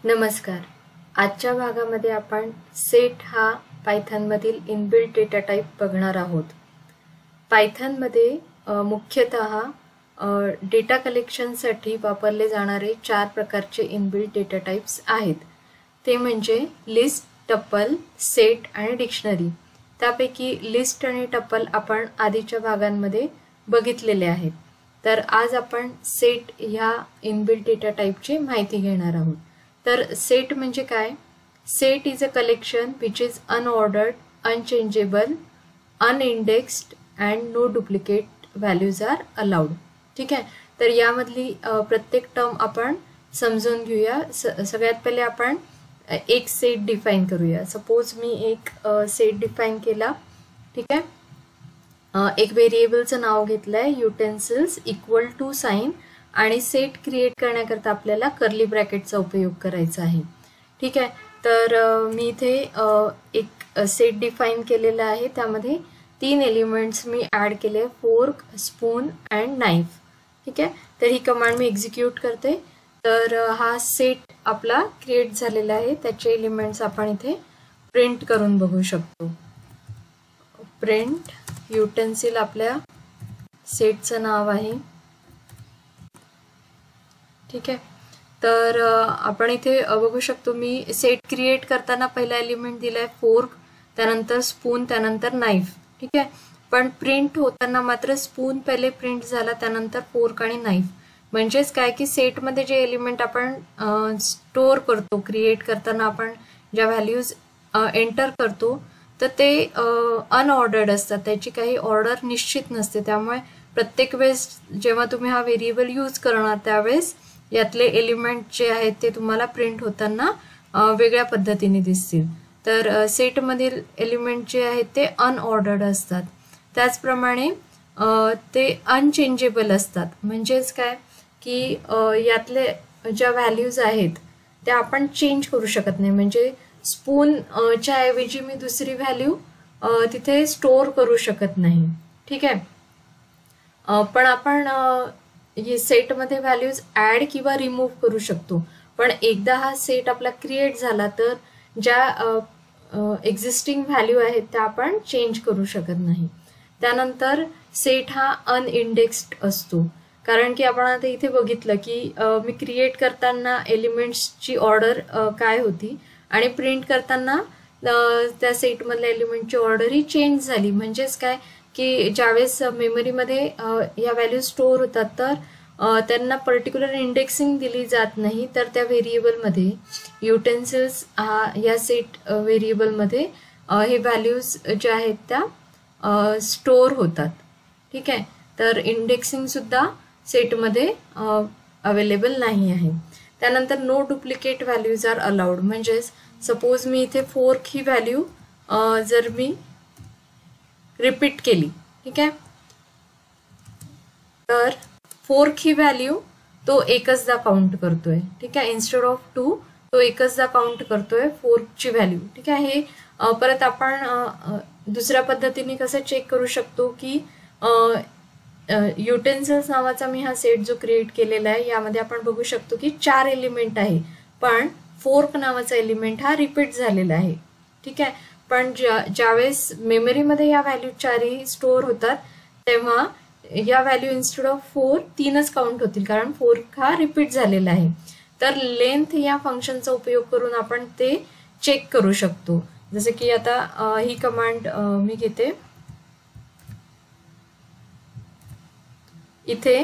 नमस्कार. आजच्या भागामध्ये आपण सेट हा पायथन मधील इनबिल्ट डेटा टाइप बघणार आहोत. पायथन मध्ये मुख्यतः डेटा कलेक्शनसाठी वापरले जाणारे 4 प्रकारचे इनबिल्ट डेटा टाइप्स आहेत. ते म्हणजे लिस्ट, टपल, सेट आणि डिक्शनरी. त्यापैकी लिस्ट आणि टपल आपण आधीच्या भागांमध्ये बघितलेले आहेत. तर आज आपण सेट ह्या इनबिल्ट डेटा टाइपची माहिती घेणार आहोत. तर सेट म्हणजे काय? Set is a collection which is unordered, unchangeable, unindexed and no duplicate values are allowed. ठीक आहे. तर यामधली प्रत्येक टर्म आपण समजून घेऊया. सगळ्यात पहिले आपण एक सेट डिफाइन करूया. सपोज मी एक सेट डिफाइन केला. ठीक आहे. एक व्हेरिएबलचं नाव घेतलंय युटेन्सिल्स इक्वल टू साइन आणि सेट क्रिएट करण्याकरता आपल्याला कर्ली ब्रॅकेटचा उपयोग करायचा आहे. ठीक आहे. तर मी इथे एक सेट डिफाइन केलेला आहे. त्यामध्ये 3 एलिमेंट्स मी ऍड केले, फोर्क, स्पून अँड नाईफ. ठीक आहे. तर ही कमांड मी एक्झिक्यूट करते. तर हा सेट आपला क्रिएट झालेला आहे. त्याचे एलिमेंट्स आपण इथे प्रिंट करून बघू शकतो. प्रिंट युटेन्सिल आपल्या सेटचं नाव आहे. ठीक आहे. तर आपण इथे बघू शकतो मी सेट क्रिएट करताना पहिला एलिमेंट दिलाय फोर्क, त्यानंतर स्पून, त्यानंतर नाईफ. ठीक आहे. पण प्रिंट होताना मात्र स्पून पहिले प्रिंट झाला, त्यानंतर फोर्क आणि नाईफ. म्हणजेच काय की सेटमध्ये जे एलिमेंट आपण स्टोअर करतो, क्रिएट करताना आपण ज्या व्हॅल्यूज एंटर करतो तर ते अनऑर्डर्ड असतात. त्याची काही ऑर्डर निश्चित नसते. त्यामुळे प्रत्येक वेळेस जेव्हा तुम्ही हा व्हेरिएबल यूज करणार त्यावेळेस यातले एलिमेंट जे आहेत ते तुम्हाला प्रिंट होताना वेगळ्या पद्धतीने दिसतील. तर सेटमधील एलिमेंट जे आहेत ते अनऑर्डर्ड असतात. त्याचप्रमाणे ते अनचेंजेबल असतात. म्हणजेच काय की यातले ज्या व्हॅल्यूज आहेत त्या आपण चेंज करू शकत नाही. म्हणजे स्पून च्या ऐवजी मी दुसरी व्हॅल्यू तिथे स्टोअर करू शकत नाही. ठीक आहे. पण आपण सेटमध्ये व्हॅल्यूज ऍड किंवा रिमूव्ह करू शकतो. पण एकदा हा सेट आपला क्रिएट झाला तर ज्या एक्झिस्टिंग व्हॅल्यू आहेत त्या आपण चेंज करू शकत नाही. त्यानंतर सेट हा अनइंडेक्स्ड असतो. कारण की आपण आता इथे बघितलं की मी क्रिएट करताना एलिमेंट्सची ऑर्डर काय होती आणि प्रिंट करताना त्या सेटमधल्या एलिमेंटची ऑर्डर ही चेंज झाली. म्हणजेच काय की ज्यावेळेस मेमरीमध्ये या व्हॅल्यू स्टोअर होतात तर त्यांना पर्टिक्युलर इंडेक्सिंग दिली जात नाही. तर त्या व्हेरिएबलमध्ये युटेन्सिल्स या सेट व्हेरिएबलमध्ये हे व्हॅल्यूज ज्या आहेत त्या स्टोअर होतात. ठीक आहे. तर इंडेक्सिंग सुद्धा सेटमध्ये अवेलेबल नाही आहे. त्यानंतर no duplicate values are allowed. म्हणजेच सपोज मी इथे फोर्क ही व्हॅल्यू जर मी रिपीट केली. ठीक आहे. तर फोर्क ही व्हॅल्यू तो एकचदा काउंट करतोय. ठीक आहे. इन्स्टेड ऑफ 2 तो एकचदा काउंट करतोय फोर्कची व्हॅल्यू. ठीक आहे. हे परत आपण दुसऱ्या पद्धतीने कसं चेक करू शकतो की युटेन्सिल्स नावाचा मी हा सेट जो क्रिएट केलेला आहे यामध्ये आपण बघू शकतो की 4 एलिमेंट आहे, पण फोर्क नावाचा एलिमेंट हा रिपीट झालेला आहे. ठीक आहे. पण ज्यावेळेस मेमरीमध्ये या व्हॅल्यू 4 स्टोअर होतात तेव्हा या व्हॅल्यू इन्स्टेड ऑफ 4 3च काउंट होतील, कारण फोर्क हा रिपीट झालेला आहे. तर लेंथ या फंक्शनचा उपयोग करून आपण ते चेक करू शकतो. जसे की आता ही कमांड मी घेते. इथे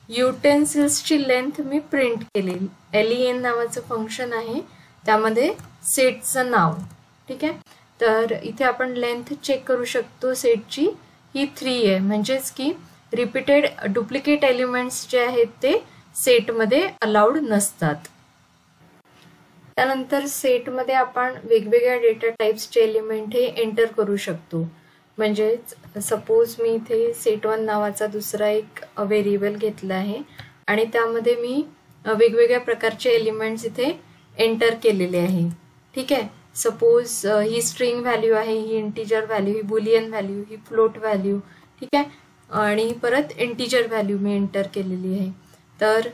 युटेन्सिल्सची लेंथ मी प्रिंट केली. len नावाचं फंक्शन आहे, त्यामध्ये सेटचं नाव. ठीक आहे. तर इथे आपण लेंथ चेक करू शकतो. सेटची ही 3 आहे. म्हणजेच की रिपीटेड डुप्लिकेट एलिमेंट्स जे आहेत ते सेटमध्ये अलाउड नसतात. त्यानंतर सेटमध्ये आपण वेगवेगळ्या डेटा टाइप्सचे एलिमेंट हे एंटर करू शकतो. म्हणजेच सपोज मी इथे set1 नावाचा दुसरा एक व्हेरिएबल घेतला आहे आणि त्यामध्ये मी वेगवेगळ्या प्रकारचे एलिमेंट्स इथे एंटर केलेले आहे. ठीक आहे. सपोज ही स्ट्रिंग व्हॅल्यू आहे, ही इंटिजर व्हॅल्यू, ही बुलियन व्हॅल्यू, ही फ्लोट व्हॅल्यू. ठीक आहे. आणि परत इंटिजर व्हॅल्यू मी एंटर केलेली आहे. तर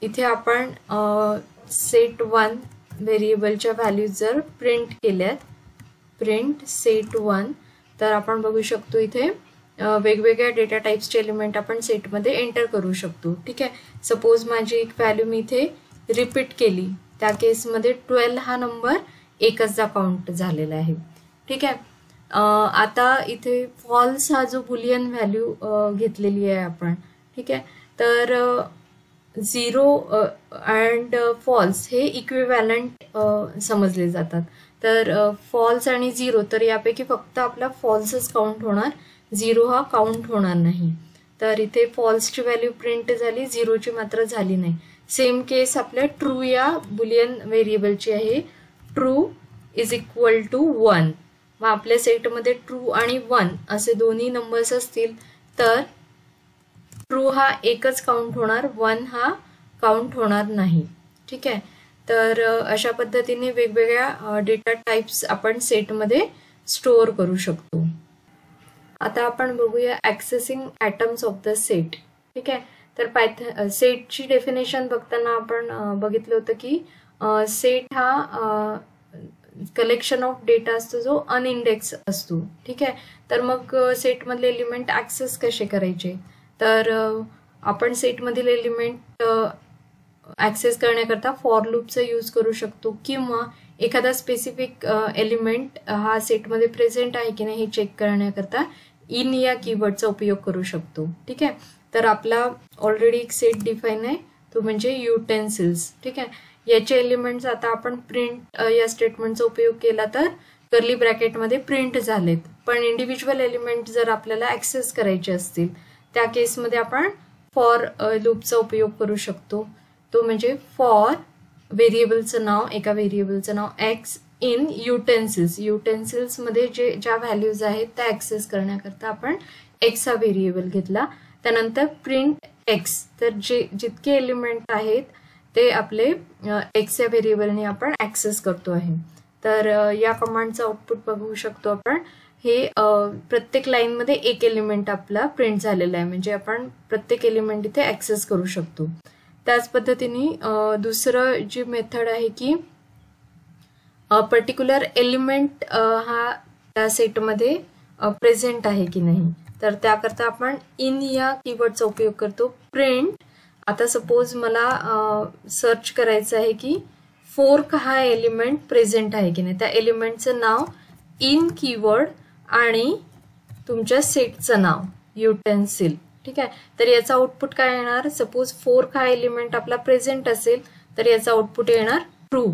इथे आपण set1 व्हेरिएबलच्या व्हॅल्यूज जर प्रिंट केल्यात, प्रिंट set1, तर आपण बघू शकतो इथे वेगवेगळ्या डेटा टाइप्सचे एलिमेंट आपण सेटमध्ये एंटर करू शकतो. ठीक आहे. सपोज माझी एक व्हॅल्यू मी इथे रिपीट केली, त्या केसमध्ये 12 हा नंबर एकचदा काउंट झालेला आहे. ठीक आहे. आता इथे फॉल्स हा जो बुलियन व्हॅल्यू घेतलेली आहे आपण. ठीक आहे. तर 0 अँड फॉल्स हे इक्विव्हॅलंट समजले जातात. तर फॉल्स आणि 0, तर यापैकी फक्त आपला फॉल्सच काउंट होणार, 0 हा काउंट होणार नाही. तर इथे फॉल्सची व्हॅल्यू प्रिंट झाली, 0ची मात्र झाली नाही. सेम केस आपल्या ट्रू या बुलियन व्हेरिएबलची आहे. True is equal to 1. मग आपल्या सेटमध्ये ट्रू आणि 1 असे दोन्ही नंबर्स असतील तर ट्रू हा एकच काउंट होणार, 1 हा काउंट होणार नाही. ठीक आहे. तर अशा पद्धतीने वेगवेगळ्या डेटा टाइप्स आपण सेटमध्ये स्टोअर करू शकतो. आता आपण बघूया accessing atoms of the set. ठीक आहे. तर सेटची डेफिनेशन बघताना आपण बघितलं होतं की सेट हा कलेक्शन ऑफ डेटा असतो जो अनइंडेक्स असतो. ठीक आहे. तर मग सेटमधले एलिमेंट ऍक्सेस कसे करायचे, तर आपण सेटमधील एलिमेंट ऍक्सेस करण्याकरता फॉर लूपचा यूज करू शकतो, किंवा एखादा स्पेसिफिक एलिमेंट हा सेटमध्ये प्रेझेंट आहे की नाही हे चेक करण्याकरता इन या कीवर्डचा उपयोग करू शकतो. ठीक आहे. तर आपला ऑलरेडी एक सेट डिफाईन आहे, तो म्हणजे युटेन्सिल्स. ठीक आहे. याचे एलिमेंट्स आता आपण प्रिंट या स्टेटमेंटचा उपयोग केला तर कर्ली ब्रॅकेटमध्ये प्रिंट झालेत. पण इंडिव्हिज्युअल एलिमेंट जर आपल्याला ऍक्सेस करायचे असतील त्या केसमध्ये आपण फॉर लूपचा उपयोग करू शकतो. तो म्हणजे फॉर व्हेरिएबलचं नाव, एका व्हेरिएबलचं नाव एक्स इन युटेन्सिल्स. युटेन्सिल्समध्ये ज्या व्हॅल्यूज आहेत त्या ऍक्सेस करण्याकरता आपण एक्स हा व्हेरिएबल घेतला. त्यानंतर प्रिंट एक्स, तर जितके एलिमेंट आहेत ते आपले एक्स या व्हेरिएबलने आपण ऍक्सेस करतो आहे. तर या कमांडचं आउटपुट बघू शकतो आपण. हे प्रत्येक लाईनमध्ये एक एलिमेंट आपला प्रिंट झालेला आहे, म्हणजे आपण प्रत्येक एलिमेंट इथे ऍक्सेस करू शकतो. त्याच पद्धतीने दुसरं जी मेथड आहे की पर्टिक्युलर एलिमेंट हा त्या सेटमध्ये प्रेझेंट आहे की नाही, तर त्याकरता आपण इन या कीवर्डचा उपयोग करतो. प्रिंट, आता सपोज मला सर्च करायचं आहे की फोर्क हा एलिमेंट प्रेझेंट आहे की नाही, त्या एलिमेंटचं नाव इन कीवर्ड आणि तुमच्या सेटचं नाव युटेन्सिल. ठीक आहे. तर याचा आउटपुट काय येणार, सपोज फोर्क हा एलिमेंट आपला प्रेझेंट असेल तर याचा आउटपुट येणार ट्रू.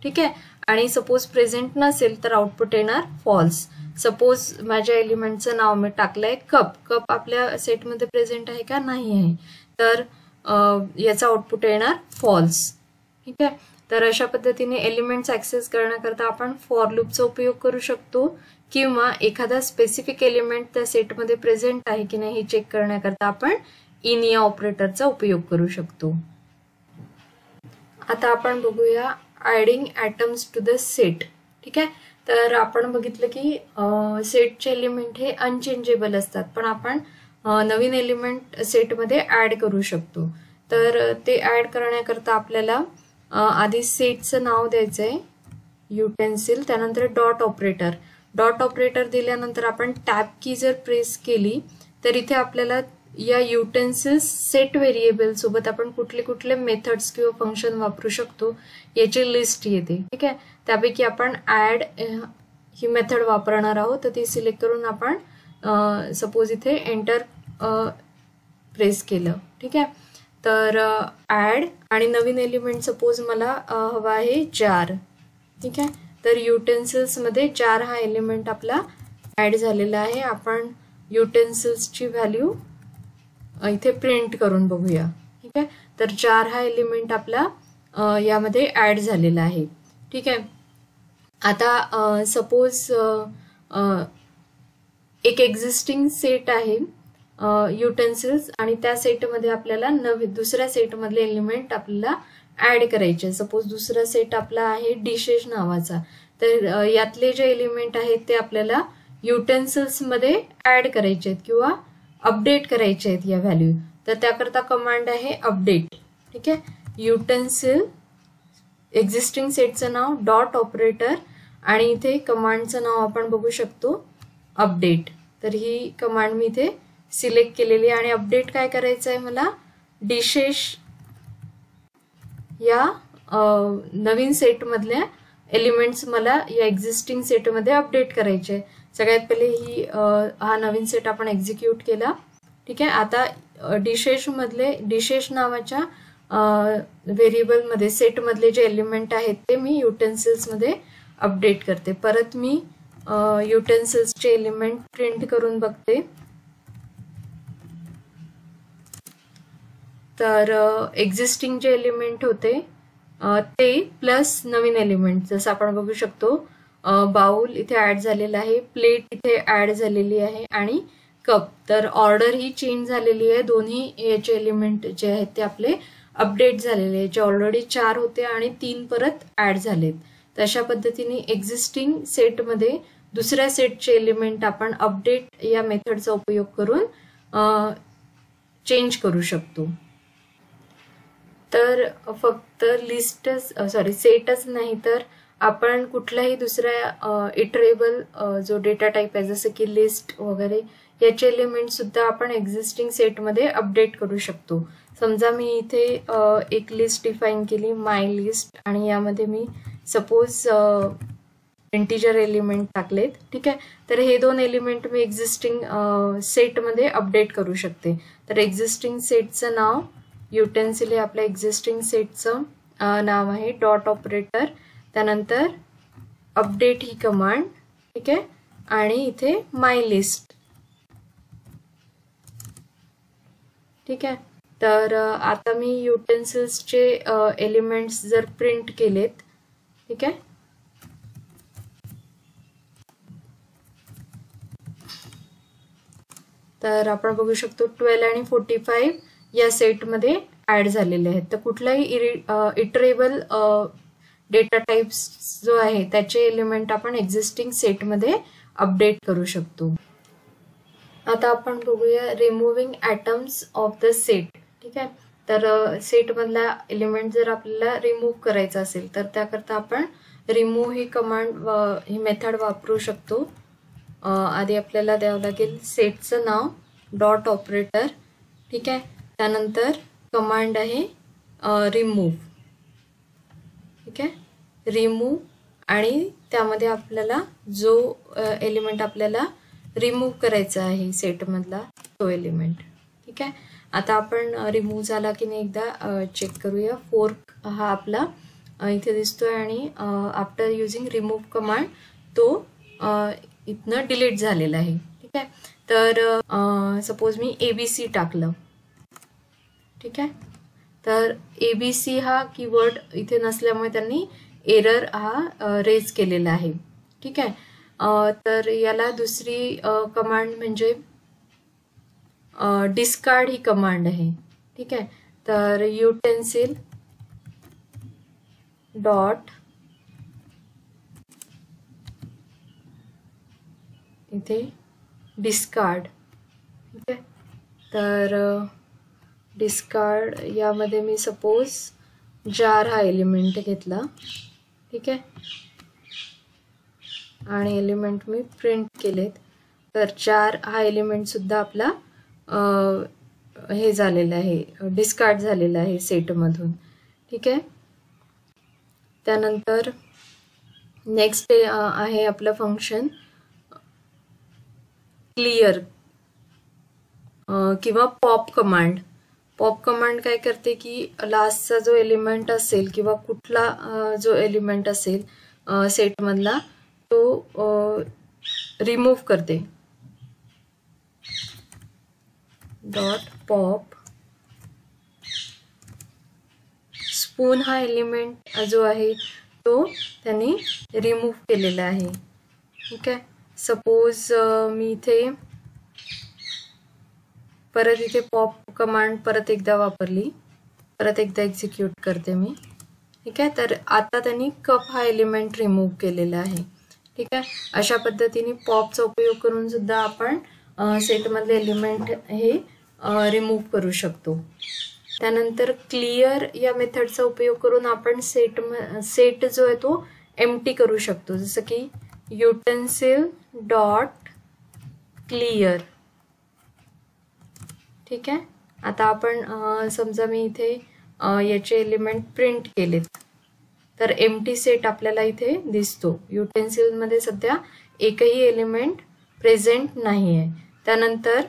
ठीक आहे. आणि सपोज प्रेझेंट नसेल तर आउटपुट येणार फॉल्स. सपोज माझ्या एलिमेंटचं नाव मी टाकलंय कप. कप आपल्या सेटमध्ये प्रेझेंट आहे का नाही आहे, तर याचा आउटपुट येणार फॉल्स. ठीक आहे. तर अशा पद्धतीने एलिमेंट्स ऍक्सेस करण्याकरता आपण फॉर लूपचा उपयोग करू शकतो, किंवा एखादा स्पेसिफिक एलिमेंट त्या सेटमध्ये प्रेझेंट आहे की नाही हे चेक करण्याकरता आपण इन या ऑपरेटरचा उपयोग करू शकतो. आता आपण बघूया adding atoms to the set. ठीक आहे. तर आपण बघितलं की सेटचे एलिमेंट हे अनचेंजेबल असतात, पण आपण नवीन एलिमेंट सेटमध्ये ऍड करू शकतो. तर ते ऍड करण्याकरता आपल्याला आधी सेटचं नाव द्यायचंय युटेन्सिल, त्यानंतर डॉट ऑपरेटर. डॉट ऑपरेटर दिल्यानंतर आपण टॅब की जर प्रेस केली तर इथे आपल्याला या युटेन्सिल्स सेट व्हेरिएबल सोबत आपण कुठले कुठले मेथड्स किंवा फंक्शन वापरू शकतो याची लिस्ट येते. ठीक आहे. त्यापैकी आपण ऍड ही मेथड वापरणार आहोत, तर ती सिलेक्ट करून आपण सपोज इथे एंटर प्रेस केलं. ठीक आहे. तर ऍड आणि नवीन एलिमेंट सपोज मला हवा आहे जार. ठीक आहे. तर युटेन्सिल्स मध्ये जार हा एलिमेंट आपला ऍड झालेला आहे. आपण युटेन्सिल्सची व्हॅल्यू इथे प्रिंट करून बघूया. ठीक आहे. तर जार हा एलिमेंट आपला यामध्ये ऍड झालेला आहे. ठीक आहे. आता सपोज एक एक्झिस्टिंग सेट आहे युटेन्सिल्स, आणि त्या सेटमध्ये आपल्याला दुसऱ्या सेटमधले एलिमेंट आपल्याला ऍड करायचे. सपोज दुसरा सेट आपला आहे डिशेस नावाचा, तर यातले जे एलिमेंट आहेत ते आपल्याला युटेन्सिल्स मध्ये ऍड करायचे आहेत किंवा अपडेट करायचे आहेत या व्हॅल्यू. तर त्याकरता कमांड आहे अपडेट. ठीक आहे. युटेन्सिल एक्झिस्टिंग सेटचं नाव डॉट ऑपरेटर आणि इथे कमांडचं नाव आपण बघू शकतो अपडेट. तर ही कमांड मी इथे सिलेक्ट केलेली आणि अपडेट काय करायचं आहे मला, डिशेस या नवीन सेटमधल्या एलिमेंट्स मला या एक्झिस्टिंग सेटमध्ये अपडेट करायचे. सगळ्यात पहिले हा नवीन सेट आपण एक्झिक्यूट केला. ठीक आहे. आता डिशेस नावाच्या व्हेरिएबलमध्ये सेटमधले जे एलिमेंट आहेत ते मी युटेन्सिल्समध्ये अपडेट करते. परत मी युटेन्सिल्सचे एलिमेंट प्रिंट करून बघते. तर एक्झिस्टिंग जे एलिमेंट होते ते प्लस नवीन एलिमेंट, जसं आपण बघू शकतो बाउल इथे ऍड झालेला आहे, प्लेट इथे ऍड झालेली आहे आणि कप. तर ऑर्डर ही चेंज झालेली आहे. दोन्ही याचे एलिमेंट जे आहेत ते आपले अपडेट झालेले आहेत. जे ऑलरेडी 4 होते आणि 3 परत ऍड झालेत. तर अशा पद्धतीने एक्झिस्टिंग सेटमध्ये दुसऱ्या सेटचे एलिमेंट आपण अपडेट या मेथडचा उपयोग करून चेंज करू शकतो. तर फक्त सेटच नाही तर आपण कुठलाही दुसऱ्या इटरेबल जो डेटा टाईप आहे जसं की लिस्ट वगैरे याचे एलिमेंट सुद्धा आपण एक्झिस्टिंग सेटमध्ये अपडेट करू शकतो. समजा मी इथे एक लिस्ट डिफाईन केली, माय लिस्ट, आणि यामध्ये मी सपोज इंटिजर एलिमेंट टाकलेत. ठीक आहे. तर हे 2 एलिमेंट मी एक्झिस्टिंग सेटमध्ये अपडेट करू शकते. तर एक्झिस्टिंग सेटचं नाव युटेन्सिल हे आपल्या एक्झिस्टिंग सेटचं नाव आहे, डॉट ऑपरेटर, त्यानंतर अपडेट ही कमांड. ठीक आहे. आणि इथे माय लिस्ट. ठीक आहे. तर आता मी युटेन्सिल्सचे एलिमेंट्स जर प्रिंट केलेत. ठीक आहे. तर आपण बघू शकतो 12 आणि 45 या सेटमध्ये ऍड झालेले आहेत. तर कुठलाही इटरेबल डेटा टाइप्स जो आहे त्याचे एलिमेंट आपण एक्झिस्टिंग सेटमध्ये अपडेट करू शकतो. आता आपण बघूया removing atoms of the set. ठीक आहे. तर सेटमधला एलिमेंट जर आपल्याला रिमूव्ह करायचा असेल तर त्याकरता आपण रिमूव्ह ही कमांड ही मेथड वापरू शकतो. आधी आपल्याला द्यावं लागेल सेटचं नाव डॉट ऑपरेटर. ठीक आहे. त्यानंतर कमांड आहे रिमूव्ह. ठीक आहे. रिमूव्ह आणि त्यामध्ये आपल्याला जो एलिमेंट आपल्याला रिमूव्ह करायचा आहे सेटमधला तो एलिमेंट. ठीक आहे. आता आपण रिमूव्ह झाला की नाही एकदा चेक करूया. फोर्क हा आपला इथे दिसतोय आणि आफ्टर युजिंग रिमूव्ह कमांड तो इथनं डिलीट झालेला आहे. ठीक आहे. तर सपोज मी ABC टाकलं. ठीक आहे. तर ABC हा कीवर्ड इथे नसल्यामुळे त्यांनी एरर हा रेज केलेला आहे. ठीक आहे. तर याला दुसरी कमांड म्हणजे डिस्कार्ड ही कमांड आहे. ठीक आहे. तर युटेन्सिल डॉट इथे डिस्कार्ड. ठीक आहे. तर डिस्कार्ड यामध्ये मी सपोज जार हा एलिमेंट घेतला. ठीक आहे. आणि एलिमेंट मी प्रिंट केलेत. तर जार हा एलिमेंट सुद्धा आपला हे झालेला आहे, डिस्कार्ड झालेला आहे सेटमधून. ठीक आहे. त्यानंतर नेक्स्ट आहे आपलं फंक्शन क्लिअर किंवा पॉप कमांड. पॉप कमांड काय करते की लास्टचा जो एलिमेंट असेल किंवा कुठला जो एलिमेंट असेल सेटमधला तो रिमूव्ह करते. डॉट पॉप स्पून हा एलिमेंट जो आहे तो त्यांनी रिमूव्ह केलेला आहे. ठीक आहे. सपोज मी इथे परत इथे पॉप कमांड परत एकदा वापरली, परत एकदा एक्झिक्यूट करते मी. ठीक आहे. तर आता त्यांनी कप हा एलिमेंट रिमूव्ह केलेला आहे. ठीक आहे. अशा पद्धतीने पॉपचा उपयोग करून सुद्धा आपण सेटमधले एलिमेंट हे रिमूव्ह करू शकतो. त्यानंतर क्लिअर या मेथडचा उपयोग करून आपण सेट जो आहे तो एम्प्टी करू शकतो, जसं की युटेन्सिल डॉट क्लिअर. ठीक आहे. आता आपण समजा मी इथे याचे एलिमेंट प्रिंट केलेत, तर एम्प्टी सेट आपल्याला इथे दिसतो. युटेन्सिल मध्ये सध्या एकही एलिमेंट प्रेझेंट नाही आहे. त्यानंतर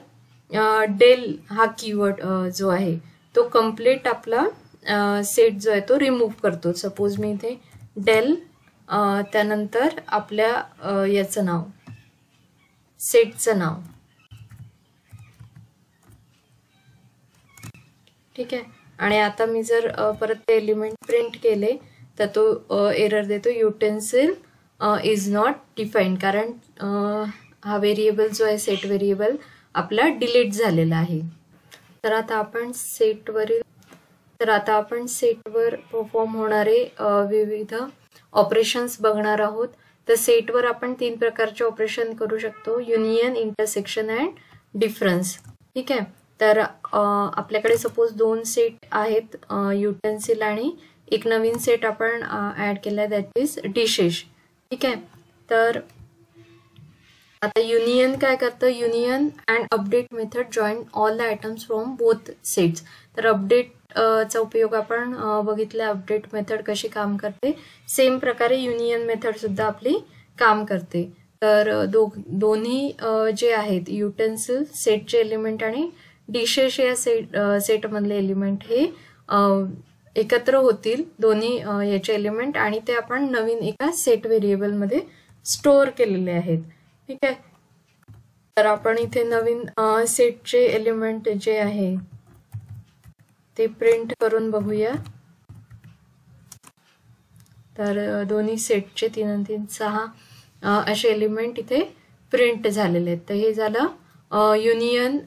डेल हा कीवर्ड जो आहे तो कंप्लीट आपला सेट जो आहे तो रिमूव्ह करतो. सपोज मी इथे डेल त्यानंतर आपल्या याचं नाव, सेटचं नाव. ठीक आहे. आणि आता मी जर परत ते एलिमेंट प्रिंट केले तर तो एरर देतो, युटेन्सिल इज नॉट डिफाईन्ड, कारण हा व्हेरिएबल जो आहे सेट व्हेरिएबल आपला डिलीट झालेला आहे. तर आता आपण सेटवर परफॉर्म होणारे विविध ऑपरेशन्स बघणार आहोत. तर सेटवर आपण 3 प्रकारचे ऑपरेशन करू शकतो, युनियन, इंटरसेक्शन अँड डिफरन्स. ठीक आहे. तर आपल्याकडे सपोज 2 सेट आहेत, युटेन्सिल आणि एक नवीन सेट आपण ऍड केलाय, दॅट इज डिशेस. ठीक आहे. तर आता युनियन काय करतं, union and update method join all the items from both sets. तर अपडेट चा उपयोग आपण बघितला, अपडेट मेथड कशी काम करते. सेम प्रकारे युनियन मेथड सुद्धा आपली काम करते. तर दोन्ही जे आहेत, युटेन्सिल सेटचे एलिमेंट आणि डिशेस या सेट मधले एलिमेंट हे एकत्र होतील, दोन्ही याचे एलिमेंट, आणि ते आपण नवीन एका सेट व्हेरिएबल मध्ये स्टोअर केलेले आहेत. ठीक आहे. तर आपण इथे नवीन सेटचे एलिमेंट जे आहे ते प्रिंट करून बघूया. तर दोन्ही सेटचे 3 आणि 3 6 असे एलिमेंट इथे प्रिंट झालेले आहेत. तर हे झालं युनियन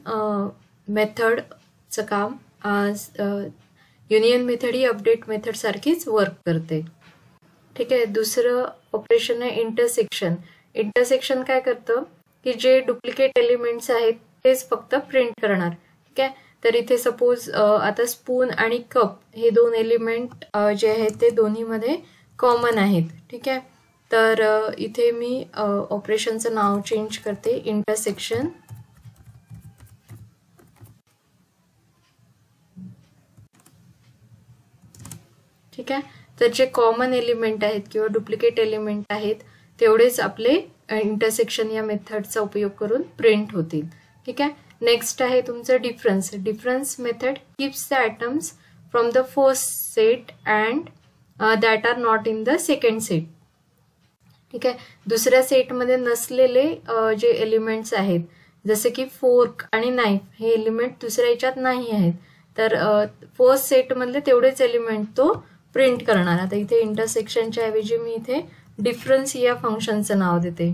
मेथडचं काम. युनियन मेथड ही अपडेट मेथड सारखीच वर्क करते. ठीक आहे. दुसरं ऑपरेशन आहे इंटरसेक्शन. इंटरसेक्शन काय करतं की जे डुप्लिकेट एलिमेंट्स आहेत तेच फक्त प्रिंट करणार. ठीक आहे. तर इथे सपोज आता स्पून आणि कप हे 2 एलिमेंट जे आहेत ते दोन्हीमध्ये कॉमन आहेत. ठीक आहे. तर इथे मी ऑपरेशनचं नाव चेंज करते, इंटरसेक्शन. ठीक आहे. तर जे कॉमन एलिमेंट आहेत किंवा डुप्लिकेट एलिमेंट आहेत तेवढेच आपले इंटरसेक्शन या मेथडचा उपयोग करून प्रिंट होतील. ठीक आहे. नेक्स्ट आहे तुमचं difference. Difference method keeps the items from the first set and that are not in the second set. ठीक आहे. दुसऱ्या सेटमध्ये नसलेले जे एलिमेंट्स आहेत, जसे की फोर्क आणि नाईफ, हे एलिमेंट दुसऱ्या याच्यात नाही आहेत, तर फर्स्ट सेट मधले तेवढेच एलिमेंट तो प्रिंट करणार. आता इथे इंटरसेक्शनच्या ऐवजी मी इथे डिफरन्स या फंक्शनचं नाव देते.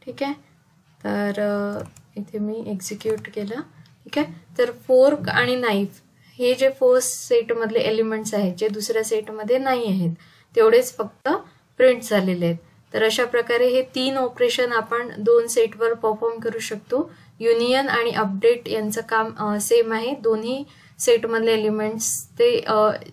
ठीक आहे. तर इथे मी एक्झिक्यूट केलं. ठीक आहे. तर फोर्क आणि नाईफ हे जे फर्स्ट सेट मधले एलिमेंट्स आहेत, जे दुसऱ्या सेटमध्ये नाही आहेत, तेवढेच फक्त प्रिंट झालेले आहेत. तर अशा प्रकारे हे 3 ऑपरेशन आपण 2 सेटवर परफॉर्म करू शकतो. युनियन आणि अपडेट यांचं काम सेम आहे. दोन्ही सेट मधले एलिमेंट्स ते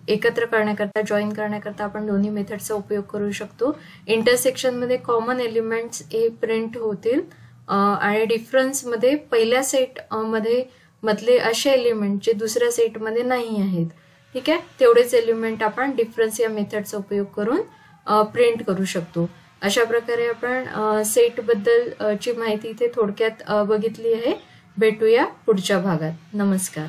एकत्र करण्याकरता, जॉईन करण्याकरता आपण दोन्ही मेथडचा उपयोग करू शकतो. इंटरसेक्शन मध्ये कॉमन एलिमेंट्स हे प्रिंट होतील आणि डिफरन्स मध्ये पहिल्या सेट मध्ये मधले असे एलिमेंट जे दुसऱ्या सेट मध्ये नाही आहेत, ठीक आहे, तेवढेच एलिमेंट आपण डिफरन्स या मेथडचा उपयोग करून प्रिंट करू शकतो. अशा प्रकारे आपण सेट बद्दल ची माहिती इथे थोडक्यात बघितली आहे. भेटूया पुढच्या भागात. नमस्कार.